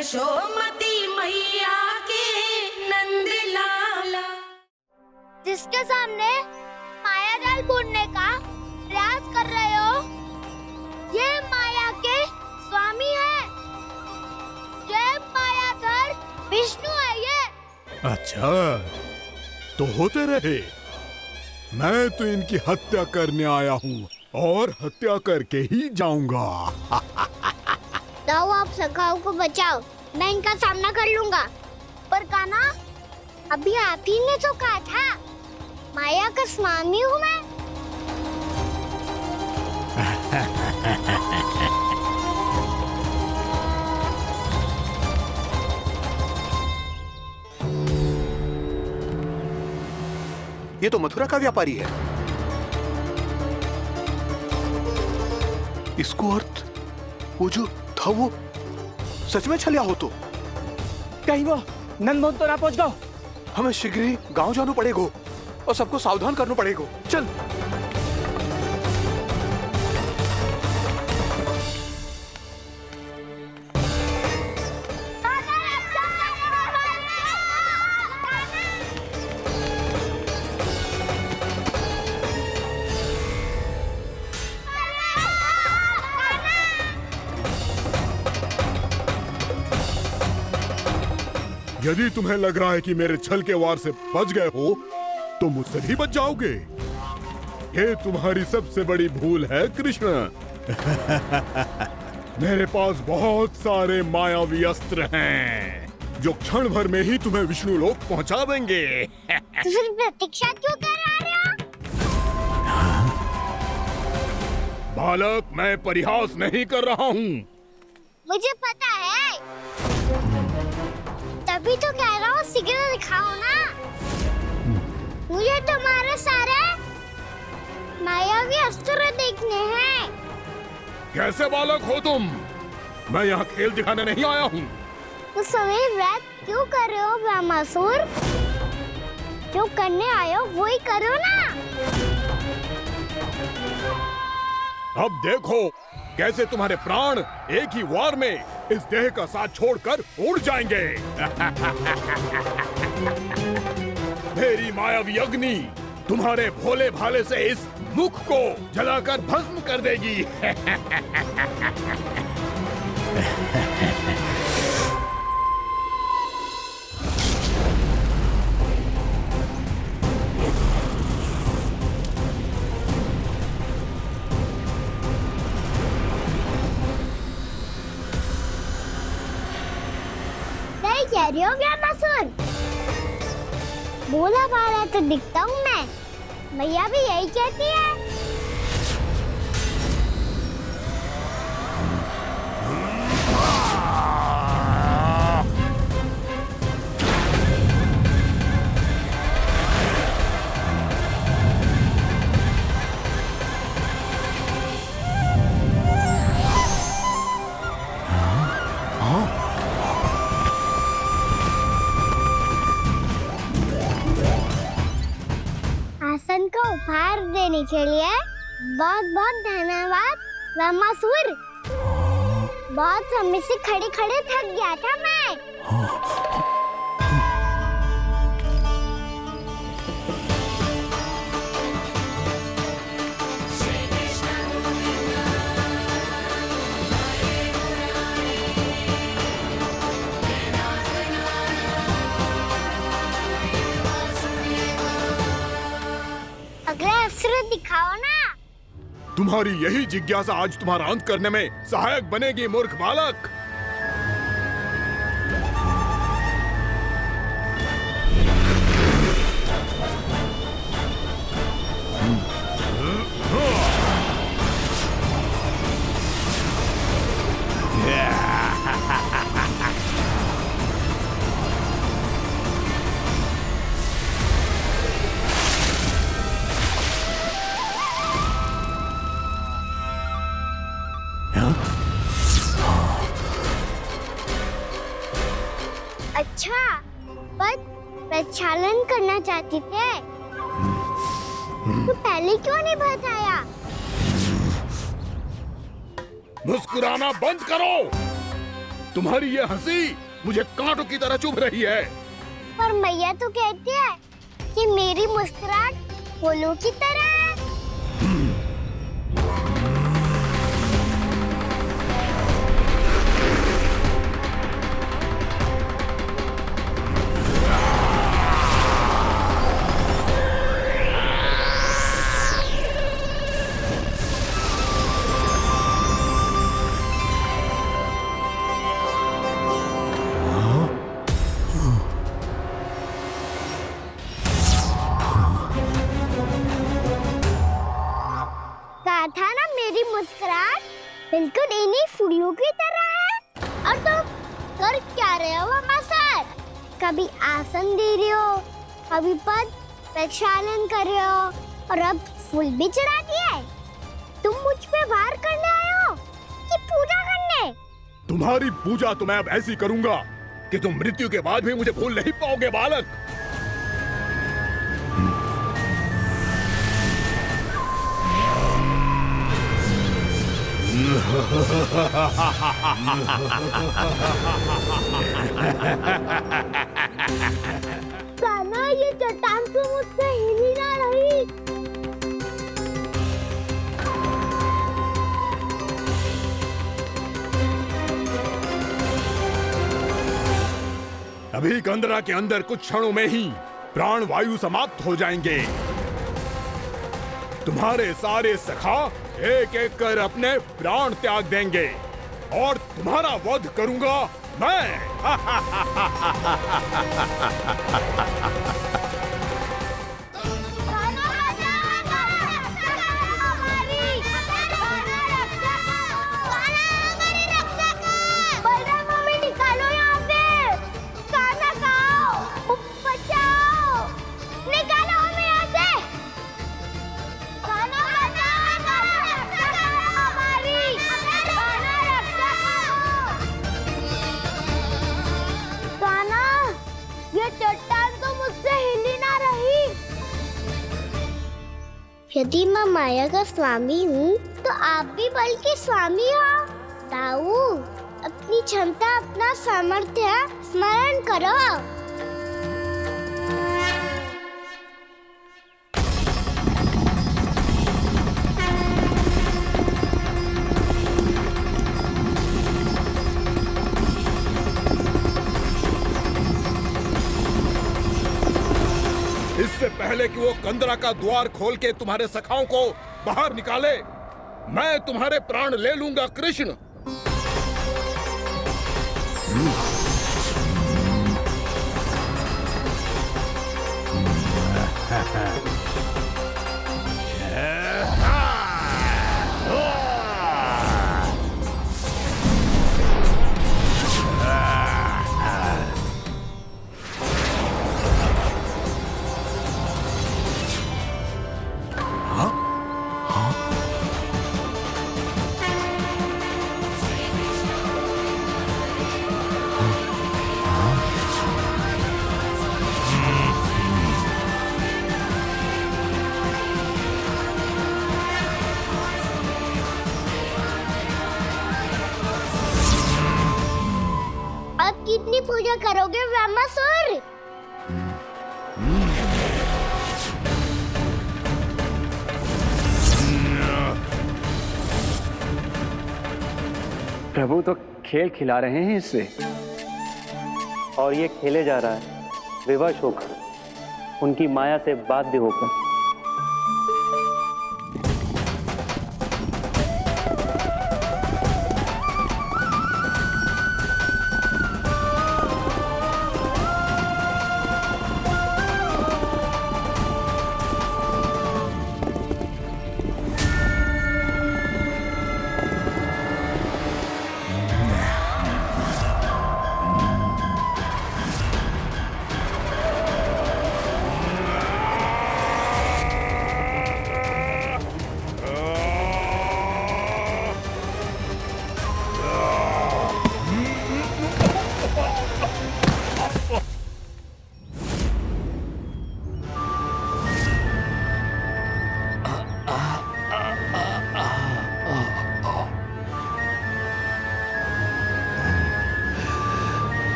यशोमती मैया के नंद लाला। जिसके सामने माया जाल बूनने का प्रयास कर रहे हो, ये माया के स्वामी है। जय मायाधर विष्णु है ये। अच्छा, तो होते रहे। मैं तो इनकी हत्या करने आया हूँ और हत्या करके ही जाऊंगा। जाओ, आप सखाओ को बचाओ, मैं इनका सामना कर लूंगा। पर कान्हा, अभी आप ही ने तो कहा था माया का स्वामी हूँ मैं। ये तो मथुरा का व्यापारी है। इसको अर्थ वो जो था वो सच में छलिया हो तो कहीं वो नंदमोहन तो ना पहुंच गओ। हमें शीघ्र ही गांव जाना पड़ेगा और सबको सावधान करना पड़ेगा। चल। यदि तुम्हें लग रहा है कि मेरे छल के वार से बच गए हो, तो मुझसे भी बच जाओगे। ये तुम्हारी सबसे बड़ी भूल है कृष्ण। मेरे पास बहुत सारे मायावी अस्त्र हैं, जो क्षण भर में ही तुम्हें विष्णु लोक पहुंचा देंगे। तो फिर प्रतीक्षा क्यों कर रहे हो? बालक, मैं परिहास नहीं कर रहा हूँ। मुझे पता है, तभी तो कह रहा हूँ शीघ्र दिखाओ ना। मुझे तुम्हारे सारे मायावी अस्त्र देखने हैं। कैसे बालक हो तुम? मैं यहाँ खेल दिखाने नहीं आया हूँ। तो समय व्यर्थ क्यों कर रहे हो ब्रह्मासुर? जो करने आए हो वही करो ना। अब देखो कैसे तुम्हारे प्राण एक ही वार में इस देह का साथ छोड़कर उड़ जाएंगे। मेरी मायावी अग्नि तुम्हारे भोले भाले से इस मुख को जलाकर भस्म कर देगी। कह रही हो ब्रह्मासुर? भोला भाला तो दिखता हूँ मैं। मैया भी यही कहती है। आसन को उपहार देने के लिए बहुत बहुत धन्यवाद ब्रह्मासुर। बहुत समय से खड़े खड़े थक गया था मैं। अगला अस्त्र दिखाओ ना। तुम्हारी यही जिज्ञासा आज तुम्हारा अंत करने में सहायक बनेगी मूर्ख बालक। अच्छा, पर प्रक्षालन करना चाहती थे तो पहले क्यों नहीं बताया? मुस्कुराना बंद करो। तुम्हारी ये हंसी मुझे कांटों की तरह चुभ रही है। पर मैया तो कहती है कि मेरी मुस्कुराहट फूलों की तरह है। कहा था ना मेरी मुस्कुराहट बिल्कुल इन्हीं फूलों की तरह है। और तुम कर क्या रहे हो मामा सर? कभी आसन दे रहे हो, कभी पद प्रक्षालन कर रहे हो और अब फूल भी चढ़ा दिए। तुम मुझ पे वार करने आए हो कि पूजा करने? तुम्हारी पूजा तो मैं अब ऐसी करूंगा कि तुम मृत्यु के बाद भी मुझे भूल नहीं पाओगे बालक। कान्हा, ये चट्टान तो मुझसे हिल ही ना रही। अभी कंदरा के अंदर कुछ क्षणों में ही प्राण वायु समाप्त हो जाएंगे। तुम्हारे सारे सखा एक एक कर अपने प्राण त्याग देंगे और तुम्हारा वध करूंगा मैं। चट्टान तो मुझसे हिल ही ना रही। यदि मैं माया का स्वामी हूँ तो आप भी बल के स्वामी हो। ताऊ, अपनी क्षमता, अपना सामर्थ्य स्मरण करो। इससे पहले कि वो कंदरा का द्वार खोल के तुम्हारे सखाओं को बाहर निकाले, मैं तुम्हारे प्राण ले लूंगा कृष्ण। कितनी पूजा करोगे ब्रह्मासुर? प्रभु तो खेल खिला रहे हैं इससे, और ये खेले जा रहा है विवश होकर, उनकी माया से बाध्य होकर।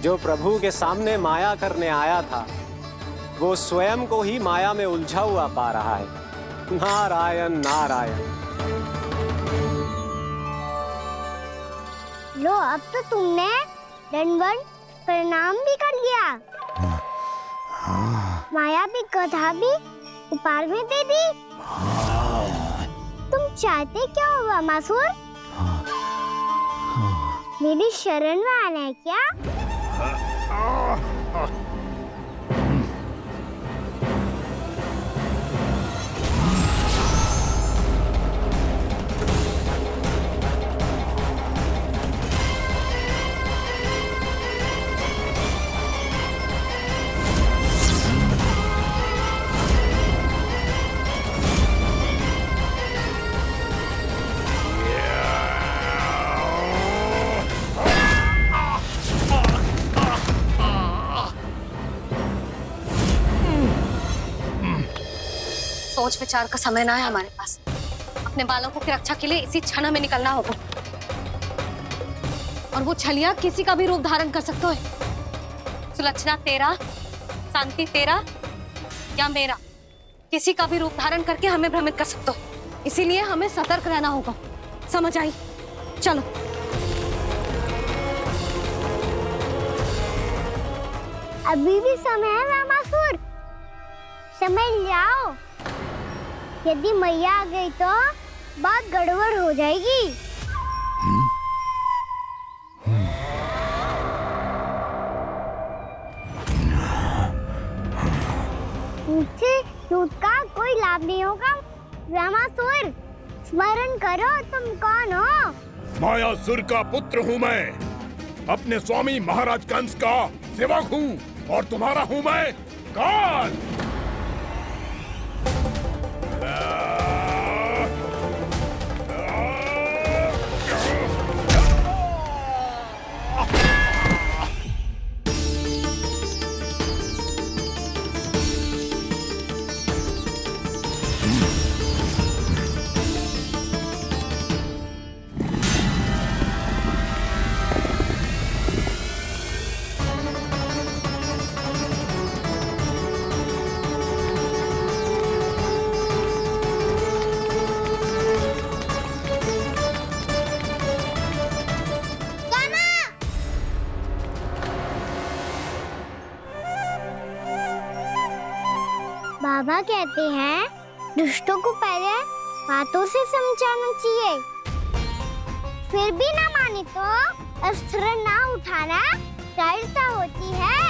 जो प्रभु के सामने माया करने आया था वो स्वयं को ही माया में उलझा हुआ पा रहा है। नारायण नारायण। लो, अब तो तुमने दंडवत प्रणाम भी कर लिया, माया भी कथा भी उपहार में दे दी। तुम चाहते क्या हो वामासुर? मेरी शरण में आना है क्या? सोच विचार का समय ना है हमारे पास। अपने बालकों की रक्षा के लिए इसी क्षण में निकलना होगा। और वो छलिया किसी का भी रूप धारण कर सकते हो। सुलक्षणा तेरा, शांति तेरा या मेरा, किसी का भी रूप धारण करके हमें भ्रमित कर सकते हो। इसीलिए हमें सतर्क रहना होगा। समझ आई? चलो। अभी भी समय है वामासुर, समय लाओ। यदि मैया आ गई तो बात गड़बड़ हो जाएगी। मुझसे झूठ का कोई लाभ नहीं होगा। वामासुर, स्मरण करो तुम कौन हो? मायासुर का पुत्र हूँ मैं, अपने स्वामी महाराज कंस का सेवक हूँ, और तुम्हारा हूँ मैं काल। बाबा कहते हैं दुष्टों को पहले बातों से समझाना चाहिए, फिर भी ना माने तो अस्त्र ना उठाना सरलता होती है।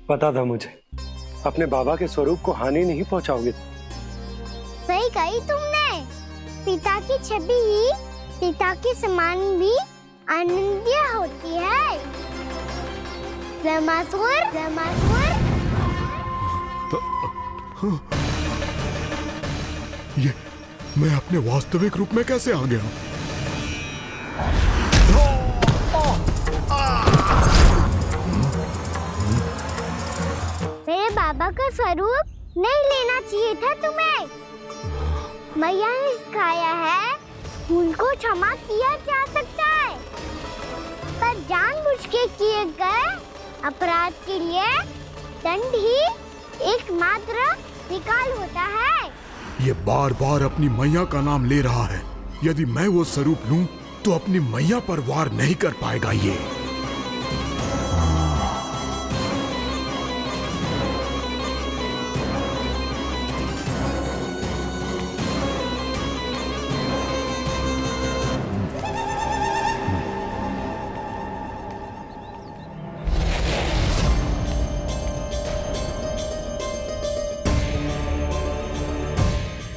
पता था मुझे, अपने बाबा के स्वरूप को हानि नहीं पहुंचाओगे। सही कही तुमने। पिता की छवि ही पिता के समान भी आनंदीय होती है। वामासुर, वामासुर। ये मैं अपने वास्तविक रूप में कैसे आ गया? मेरे बाबा का स्वरूप नहीं लेना चाहिए था तुम्हें। मैया ने सिखाया है भूल को क्षमा किया जा सकता है, पर जानबूझ के किए गए अपराध के लिए दंड ही एकमात्र निकाल होता है। ये बार बार अपनी मैया का नाम ले रहा है। यदि मैं वो स्वरूप लूं तो अपनी मैया पर वार नहीं कर पाएगा ये।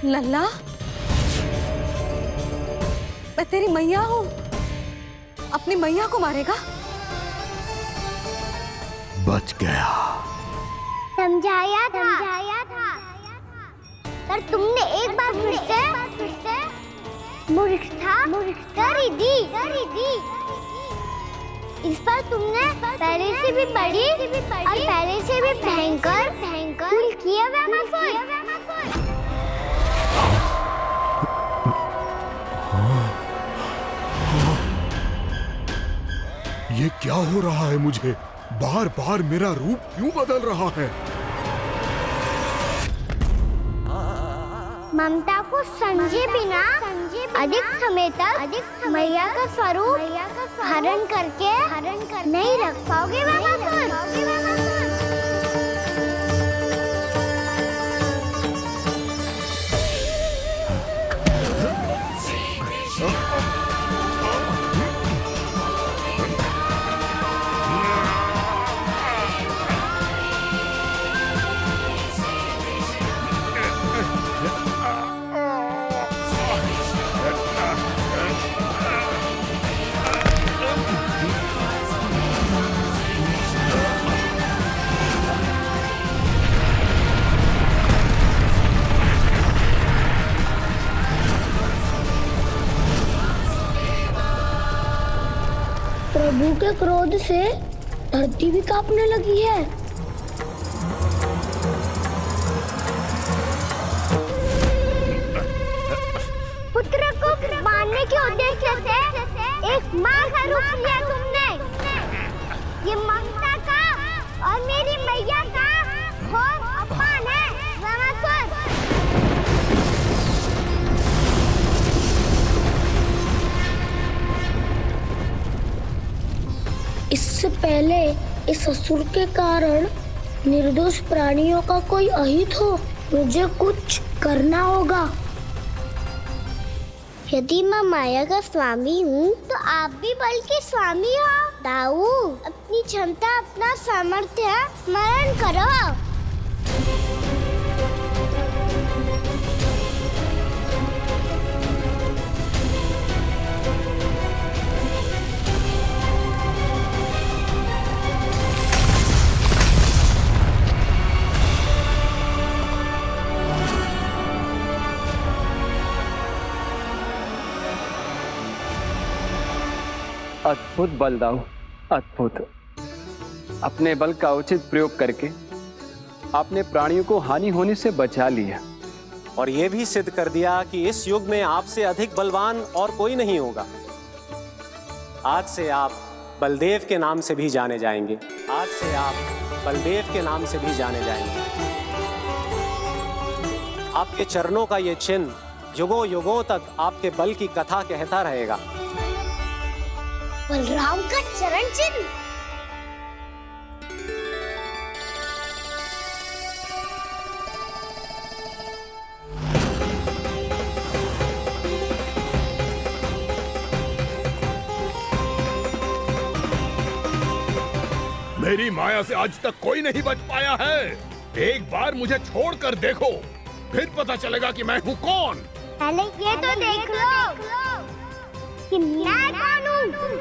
लल्ला, मैं तेरी मैया हूं, अपनी मैया को मारेगा? बच गया। समझाया था पर तुमने एक बार फिर से मूर्खता कर ही दी। इस पर तुमने पहले से भी बड़ी और पहले से भी भयंकर भूल किया ये क्या हो रहा है मुझे? बार बार मेरा रूप क्यों बदल रहा है? ममता को समझे बिना अधिक समय तक मैया का स्वरूप हरण करके नहीं रख पाओगे प्रभु के क्रोध से धरती भी कांपने लगी है। पुत्र को मारने के उद्देश्य से एक माँ का रूप लिया तुमने। ये ममता का और मेरी मैया का घोर अपमान है रामासुर। इससे पहले इस असुर के कारण निर्दोष प्राणियों का कोई अहित हो, मुझे कुछ करना होगा। यदि मैं माया का स्वामी हूँ तो आप भी बल के स्वामी हो। दाऊ, अपनी क्षमता अपना सामर्थ्य स्मरण करो। अद्भुत बल दाऊ, अद्भुत। अपने बल का उचित प्रयोग करके आपने प्राणियों को हानि होने से बचा लिया और ये भी सिद्ध कर दिया कि इस युग में आपसे अधिक बलवान और कोई नहीं होगा। आज से आप बलदेव के नाम से भी जाने जाएंगे। आज से आप बलदेव के नाम से भी जाने जाएंगे। आपके चरणों का ये चिन्ह युगों युगों तक आपके बल की कथा कहता रहेगा। बलराम का चरण चिन्ह। मेरी माया से आज तक कोई नहीं बच पाया है। एक बार मुझे छोड़कर देखो, फिर पता चलेगा कि मैं हूँ कौन। पहले ये तो देख लो कि मैं कौन हूँ।